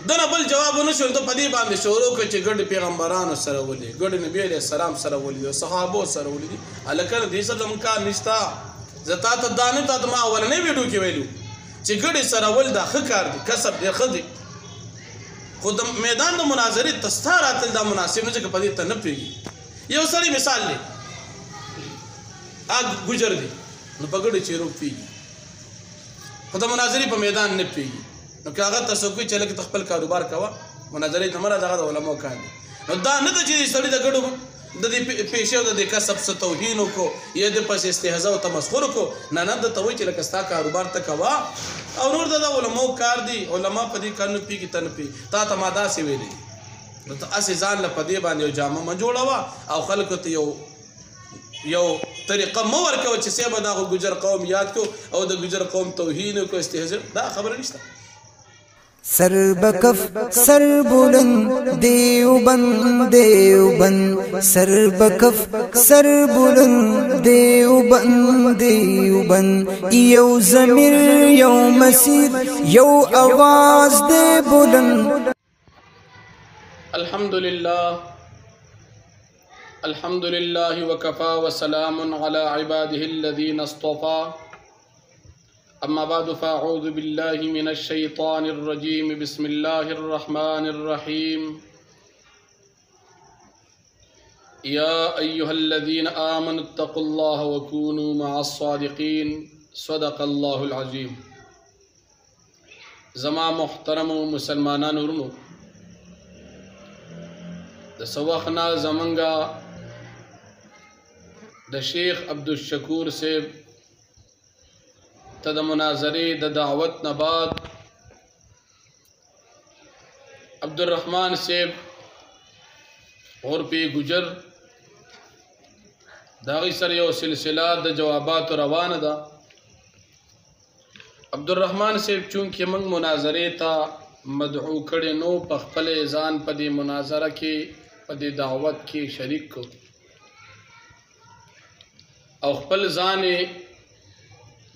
دنه بل جواب ونه شو ته په دې باندې شروع کړ چې ګډ پیغمبرانو سره ولې ګډ نبی علیه السلام سره ولې صحابو سره ولې الکه دې سره مکار نشتا زتا ته دانه ته ما ولنه ویډیو کې ویلو چې ګډ سره ول دا ښه کار دی کسب دی خدي خو د میدان د مناظرې تستارات د مناسب نه چې په دې ته نه پیږي یو سړی مثال دی اګ ګجر دی نو په ګډ چیرو پیږي خو د مناظرې په میدان نه پیږي نو که هغه تاسو کوی چې لکه خپل کاروبار کوه مناظرې ته مره دغه د علماء کار دی نو دا نه ده چې سړی د ګډو د دې پیښې او د دې کسب څه توهین وکړو یا د پس استهزاء او تمسخر وکړو نه نه د ته وایي چې لکه ستا کاروبار ته کوه او نور د علماء کار دی علما په دې کار نه پیږي ته نه پیږي تا ته ما داسې ویلي نو ته هسې ځان له په دې باندې یو جامه مه جوړوه او خلکو ته یو طریقه مه ورکوه چې صاحبه دا خو ګجر قوم یاد کړو او د ګجر قوم توهین وکړو استهزاء دا خبره نشته سر بکف سر بلند دیوبند دیوبند سر بکف سر بلند دیوبند دیوبند یو ضمیر یو مسیر یو آواز دے بلند الحمد لله وكفى وسلام على عباده الذين اصطفى أما بعد فأعوذ بالله من الشيطان الرجيم بسم الله الرحمن الرحيم يا أيها الذين آمنوا اتقوا الله وكونوا مع الصادقين صدق الله العظيم زما محترم مسلمانان ورنو د سوخنا زمنګا د شیخ عبدالشکور صاحب ته د مناظرې د دعوت نه بعد عبدالرحمن صاحب عرفي ګجر د هغې سره یو سلسله د جواباتو روانه ده عبدالرحمن صاحب چونکې موږ مناظرې ته مدعو کړی نو په خپل ځان په دې مناظره کې په دې دعوت کې شریک کو او خپل ځان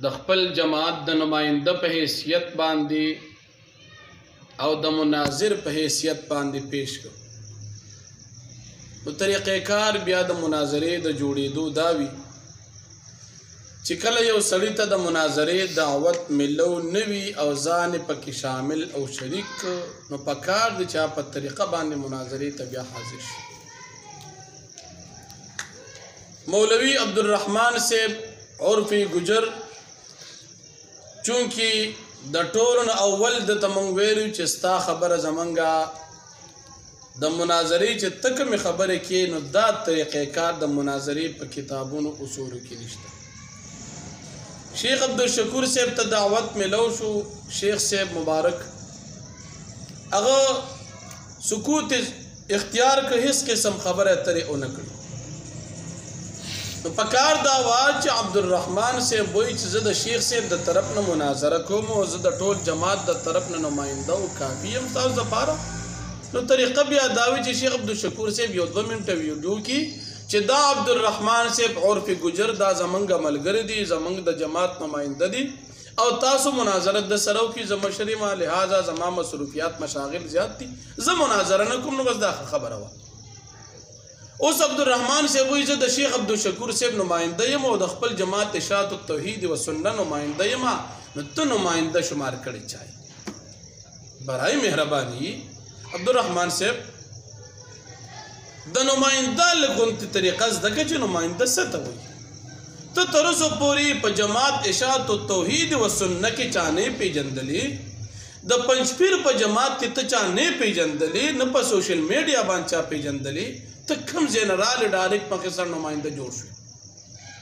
د خپل جماعت د نماینده په حیثیت باندې او د مناظر په حیثیت باندې پیش کړ نو طریقې کار بیا د مناظرې د جوړېدو دا وي چې کله یو سړی ته د مناظرې دعوت ملو نه وي او ځان پکې شامل او شریک نو پکار د چا په طریقه باندې مناظرې ته بیا حاضر شي مولوی عبدالرحمن صاحب عرفي ګجر چونکی د ټولو اول د تمنګ ویلو چې ستا خبره زمنګا د مناظرې چې تک می خبره کې نو دا طریقې کار د مناظرې په کتابونو اصولو کې نشته شیخ عبدالشکور صاحب ته دعوت ملو شو شیخ صاحب مبارک هغه سکوت اختیار که هیڅ قسم خبره ترې اونه کړي نو پکار دا وا چې عبدالرحمن صاحب وایي چې زه د شیخ صاحب د طرف نه مناظره کوم او زه د ټول جماعت د طرف نه نماینده او کافي یم تاسو دپاره نو طریقه بیا دا وي چې شیخ عبدالشکور صاحب یو 2 منټه ویډیو کې چې دا عبدالرحمن صاحب عرفي ګجر دا زمونږ ملګری دي زمونږ د جماعت نماینده دي او تاسو مناظره د سره وکړئ زه مشر یم لهذا زما مصروفیات مشاغل زیات دي زه مناظره نه کوم نو بس دا خبره وه اوس عبدالرحمن صاحب وایي زه د شیخ عبدالشکور صاحب نماینده یم او د خپل جماعت اشاعت التوحید و سنه نماینده یم نو ته نماینده شمار کړی چای برای مهرباني عبدالرحمن صاحب د نماینده لغونتې طریقه زده کړه چې نماینده څه ته وایي ته تر اوسه پورې په جماعت اشاعت التوحید و سنه کې چا نه پیژندلې د پنجپیر په جماعت کې ته چا نه پیژندلې نه په سوشل میډیا باندې چا پیژندلې ته کوم جنرال ډایرکټ پکې سره نماینده جوړ شو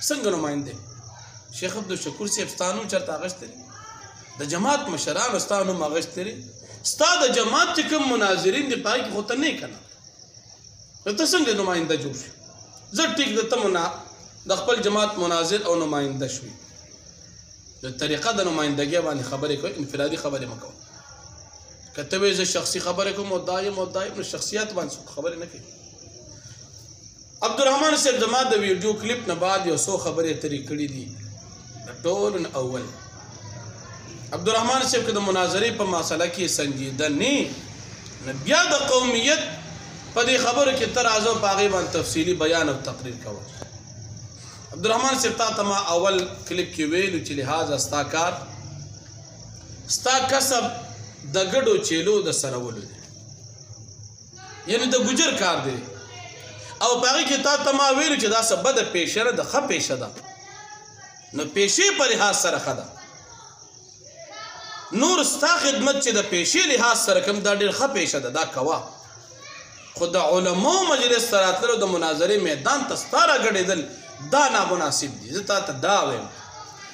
څنګه نماینده شیخ عبدالشکور صاحب ستانو چرته اغشتري د جماعت مشران ستانو اغشتري ستا د جماعت چې کوم مناظرین دی پای کې خو ته نه کنه ته څنګه نماینده جوړ شو زه ټیک د ته د خپل جماعت مناظر او نماینده شوي د طریقه د نمایندګۍ باندې خبرې کوي انفرادي خبرې مه کوه که ته وایې زه شخصي خبرې کوم او دا یم نو شخصیت باندې خبرې نه کوي عبدالرحمن صاحب زما د ویډیو کلیپ نه بعد یو څو خبرې ترې کړي دي د ټولو اول عبدالرحمن صاحب که د مناظرې په مسله کې سنجیده نه بیا د قومیت په دې خبرو کې تر ازو په هغې باندې تفصیلي بیان او تقریر کوه. عبدالرحمن صاحب تا ته ما اول کلیپ کې ویلو چې لحاظه ستا کار ستا کسب د ګډو چیلو د سرولو دی، یعنی د ګجر کار دی، او په هغې کې تا ته ما ویلو چې دا څه بده پیشه نه ده، ښه پیشه ده. نو پیشې په لحاظ سره ښه ده. نور ستا خدمت چې د پیشې لحاظ سره کوم دا ډېر ښه پیشه ده، دا کوه. خو د علماو مجلس ته راتللو د مناظرې میدان ته ستا راګډېدل دا نامناسب دي. زه تا ته دا وایم،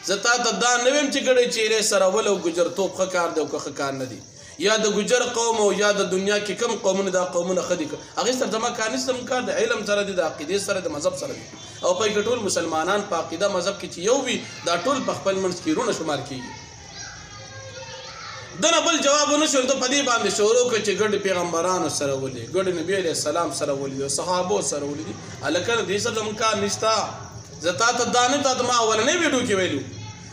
زه تا ته دا نه وایم چې ګډې چیرې سرول او ګجرتوب ښه کار دی او که ښه کار نه دی، یا د ګجر قوم او یا د دنیا کې کم قومونه دا قومونه ښه دي، هغې سره زما کار نشته، کار د علم سره دی، د عقیدې سره، د مذهب سره دی. او پای کې ټول مسلمانان په عقیده مذهب کې چې یو وي دا ټول په خپل منځ کې رونه شمار کېږي. دنه بل جواب ونه شو ته په دې باندې شروع کړه چې ګډ پیغمبرانو سره ولي، ګډ نبی علیه السلام سره ولي او صحابو سره ولي دي. هلکه دې سره زموږ کار نشته. زه تا ته دا نه تا ته ما اولنۍ ویډیو کې ویلو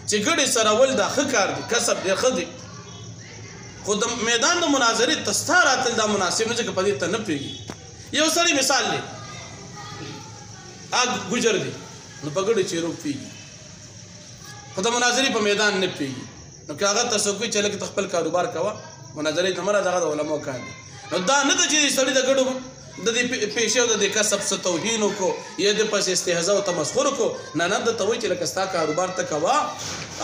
چې ګډې سره ول دا ښه کار دی، کسب دی، ښه دی. خو د میدان د مناظرې ته ستا راتل دا مناسب نه ځکه په دې ته نه پوهېږي. یو سړی مثال دی ګجر دی نو په ګډو چیرو پوهېږي، خو د مناظرې په میدان نه پوهېږي. نو که هغه ته څوک وي چې لکه ته خپل کاروبار کوه، مناظرې ته مه راځه، هغه د علماو کار دی. نو دا نه ده چې سړي د ګډو د دې پیشې او د دې کسب څه توهین وکړو یا د پسې استهزا او تمسخر وکړو. نه نه، درته وایي چې لکه ستا کاروبار ته کوه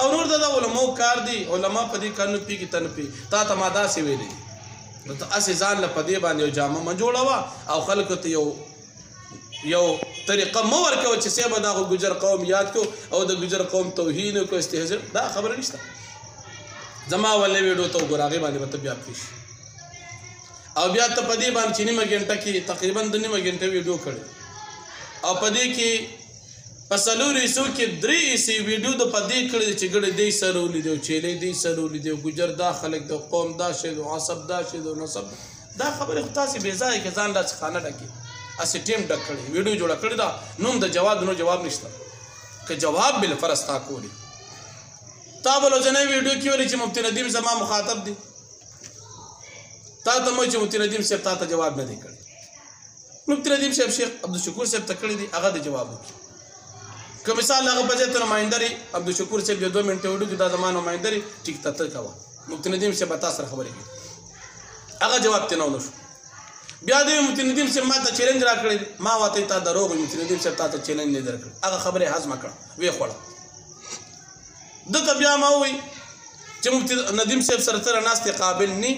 او نور د علماو کار دی. علما په دې کار نه پوهېږي، ته نه پوهېږي. تا ته ما داسې ویلي نو ته هسې ځان له په دې باندې یو جامه مه جوړوه او خلکو ته یو طریقه مه ورکوه چې صاحبه دا خو ګجر قوم یاد کړو او د ګجر قوم توهین وکړو، استهزا. دا خبره نشته. زما اولنۍ ویډیو ته وګوره، هغې باندې به ته بیا پوه شي. او بیا ته په دې باندې چې نیمه ګنټه کې تقریبا د نیمه ګنټه ویډیو کړې او په دې کې په څلورو حصو کې 3 حصې ویډیو د په دې کړې چې ګډې دی سره ولیدې او چیلې دی سره ولیدې او ګجر دا خلک د قوم دا شی د عصب دا شی د نسب دا خبرې خو تاسې بې ځایه کې ځان داسې خانه ډکې هسې ټیم ډک کړی ویډیو جوړه کړې ده. نوم د جواب نو جواب نشته، که جواب بالفرض تا کولی تا به لوځنۍ ویډیو کې ویلې چې مفتي ندیم زما مخاطب دی، تا ته مو چې مفتي ندیم صاحب تا ته جواب نه دی کړی. مفتي ندیم صاحب شیخ عبدالشکور صاحب ته کړی دی، هغه د جواب وکړي. که مثال هغه په ځای ته نماینده لري عبدالشکور صاحب د 2 منټه ویډیو کې دا زما نماینده لري، ټیک ته ته کوه. مفتي ندیم صاحب به تا سره خبرې کوي، هغه جواب ترې نه ونه شو. بیا د مفتي ندیم صاحب ما ته چیلنج راکړی، ما ورته تا دروغ وایي، مفتي ندیم صاحب تا ته چیلنج نه درکړی، هغه خبرې هضمه کړه ویې خوړه. دته بیا ما ووایي چې مفتي ندیم صاحب سره ته راناستې قابل نه،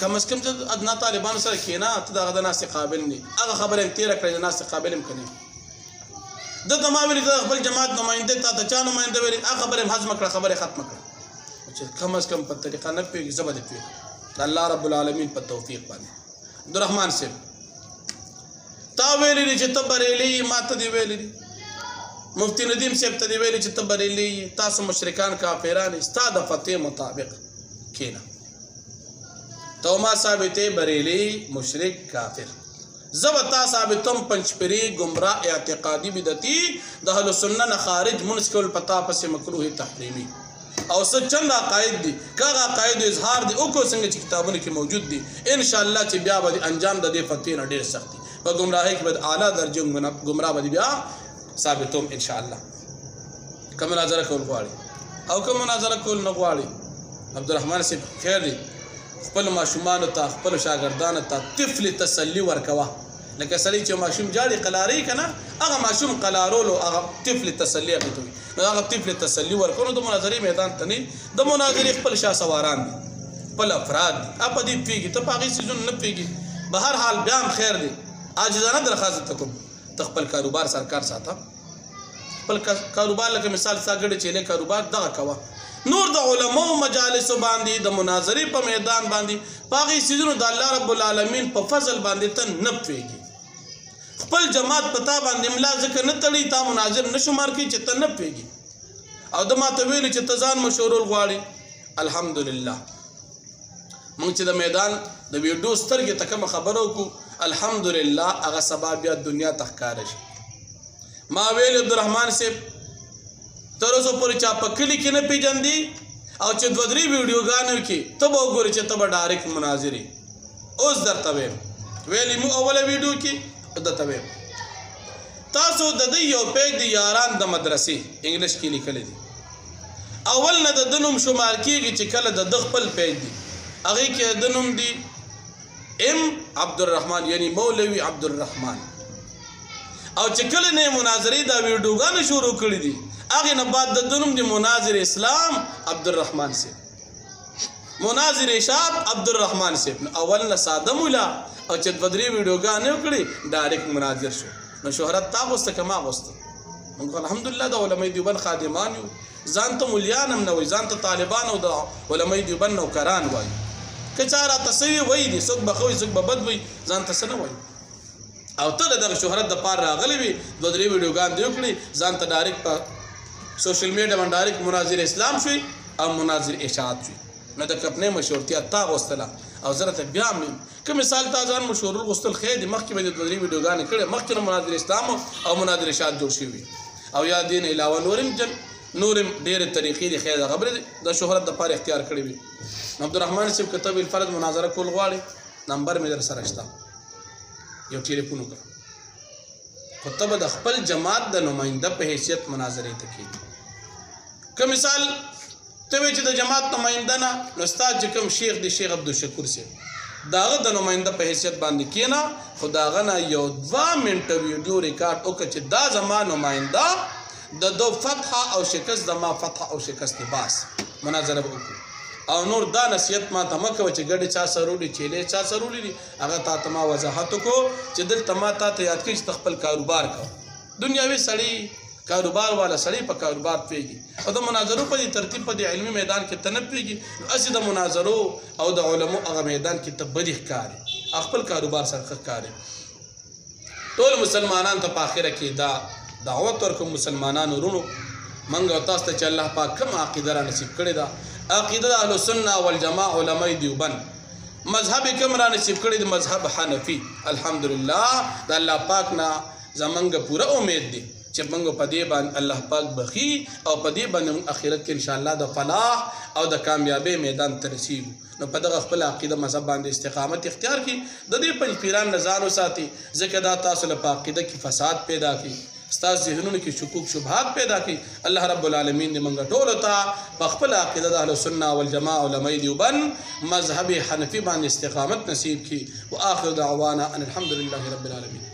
کم از کم ته ادنا طالبانو سره کښېنه، ته د هغه د ناستې قابل نه. هغه خبره یې تېره کړې، د ناستې قابل هم که نه. دته ما ویلي ته خپل جماعت نماینده تا ته چا نماینده ویلي، هغه خبره یې هضمه کړه، خبره یې ختمه کړه چې کم از کم په طریقه نه پوهېږي، زه به دې پوهېږم د الله رب العالمین په توفیق باندې. عبدالرحمن صاحب تا ویلي دي چې ته بریلي یې، ما ته دې ویلي دي، مفتي ندیم صاحب ته دې ویلي چې ته بریلي یې، تاسو مشرکان کافران یې، ستا د فتوې مطابق کښېنه. تو ما ثابتې بریلي مشرک کافر، زه به تا ثابتم پنچپري ګمراه اعتقادي بدعتي د اهل سنت نه خارج منځ کول په تا پسې مکروه تحریمي. او څه چند عقاید دي، که هغه عقایدو اظهار دي وکړو څنګه چې کتابونو کې موجود دي، انشاءالله چې بیا به انجام د دې فتوې نه ډېر سخت دي. په ګمراهۍ کې به اعلی درجې ګمراه به بیا ثابتوم انشاءالله. که مناظره کول غواړي او که مناظره کول نه غواړي، عبدالرحمن صاحب خیر دی، خپل ماشومانو ته خپل شاګردانو ته طفل تسلی ورکوه. لکه سړی چې ماشوم جاړي قلاري که نه، هغه ماشوم قلارولو هغه طفل تسلی هغې ته وي. نو هغه طفل تسلی ورکوه. نو د مناظرې میدان ته نه، د مناظرې خپل شاسواران دي، خپل افراد دي، هغه په دې پوهېږي، ته په هغې څیزونو نه پوهېږي. به هر حال بیا هم خیر دی، عاجزانه درخواست ته کوم ته خپل کاروبار سرکار ساته، خپل کاروبار لکه مثال ستا ګډې چیلې کاروبار دغه کوه. نور د علماو مجالسو باندې د مناظرې په میدان باندې په هغې څیزونو د الله رب العالمین په فضل باندې ته نه پوهېږي. خپل جماعت په تا باندې املا ځکه نه تړي، تا مناظر نه شمار کوي چې ته نه پوهېږي. او د ما ته ویلي چې ته ځان مشورول غواړي، الحمدلله موږ چې د میدان د ویډیو سترګې ته کومه خبره وکړو، الحمدلله هغه سبا بیا دنیا ته ښکاره شي. ما ویل عبدالرحمن صاحب تر اوسه پورې چا په کلي کې نه پېژندي او چې 2-3 ویډیوګانو کې ته به وګورې چې ته به ډایرکټ مناظرې اوس درته ویم ویلې مو اوله ویډیو کې درته ویم تاسو د دې یو پیج د یاران د مدرسې انګلیش کې لیکلی دي اول نه د نوم شمار کېږي چې کله د خپل پیج دي هغې کې د نوم دي ام عبدالرحمن یعنی مولوي عبدالرحمن او چې کله نه مناظرې دا ویډیوګانې شروع کړي دي هغې نه بعد د نوم دي مناظر اسلام عبدالرحمن صاحب مناظر اشاد عبدالرحمن صاحب اول نه ساده مولا او چې دوه درې ویډیوګانې وکړي ډایرکټ مناظر شو نو شهرت تا غوسته که ما غوسته موږ الحمدلله د علماء دیوبند خادمان یو ځان ته مولیان هم نه وایي ځان ته طالبان او د علماء دیوبند نوکران وایي که چا راته څه وي وایي دي څوک به ښه وي څوک به بد وایي ځان ته څه نه وایي او ته د دغه شهرت دپاره راغلی وي دوه درې ویډیوګانې دې وکړي ځان ته ډایرکټ په سوشل میډیا باندې ډایرکټ مناظر اسلام شوي او مناظر اشاعت شوي نو د کپنې مشهورتیا تا غوښتله او زه راته بیا هم که مثال تا ځان مشهورول غوښتل خیر دي مخکې به دې دوه درې ویډیوګانې کړې مخکې نه مناظر اسلام او مناظر اشاعت جوړ شوي او یا دې نه علاوه نورم ډېرې طریقې دي خیر د خبرې د شهرت دپاره اختیار کړې وي عبدالرحمن صاحب که ته بالفرض مناظره کول غواړې نمبر مې در سره شته یو ټلیفون وکړه خو ته به د خپل جماعت د نماینده په حیثیت مناظرې ته کېږي که مثال ته وایې چې د جماعت نماینده نه نو ستا چې کوم شیخ دی شیخ عبدالشکور صاحب د هغه د نماینده په حیثیت باندې کښېنه خو د هغه نه یو 2 منټه ویډیو ریکارډ وکړه چې دا زما نماینده د دو فتح او شکست د ما فتح او شکست باس مناظره به وکړو او نور دا نصیحت ما ته مه کوه چې ګډې چا سرولی چیلې چا سرولی دي هغه تا ته ما وضاحت وکړو چې دلته ما تا ته یاد کړي چې ته خپل کاروبار کوه دنیاوي سړی کاروبار والا سړی په کاروبار پوهېږي او د مناظرو په دې ترتیب په دې علمي میدان کې ته نه پوهېږي هسې د مناظرو او د علمو هغه میدان کې ته بدې ښکارې خپل کاروبار سره ښه ښکارې ټول مسلمانان ته په آخره کې دا دعوت ورکوم مسلمانانو ورونو موږ او تاسو ته چې الله پاک کوم عقیده را نصیب کړې ده عقیده د اهلسنه والجماعه علماء دیوبند مذهب کوم را نصیب کړی د مذهب حنفي الحمدلله د الله پاک نه زمونږ پوره امید دی چې موږ په دې باندې الله پاک بخي او په دې باندې آخرت کې انشاءالله د فلاح او د کامیابی میدان ته رسیږو نو په دغه خپل عقیده مذهب باندې استقامت اختیار کړي د دې پنځ پیران نه ځان وساتي ځکه دا تاسو له عقیده کې فساد پیدا کړي ستاسو ذهنونو کې شکوک شبهات پیدا کړي الله رب العالمین دې موږ ټولو ته په خپل عقیده د اهلسنه والجماعه علماء دیوبند مذهب حنفي باندې استقامت نصیب کړي واخر دعوانا ان الحمد لله رب العالمین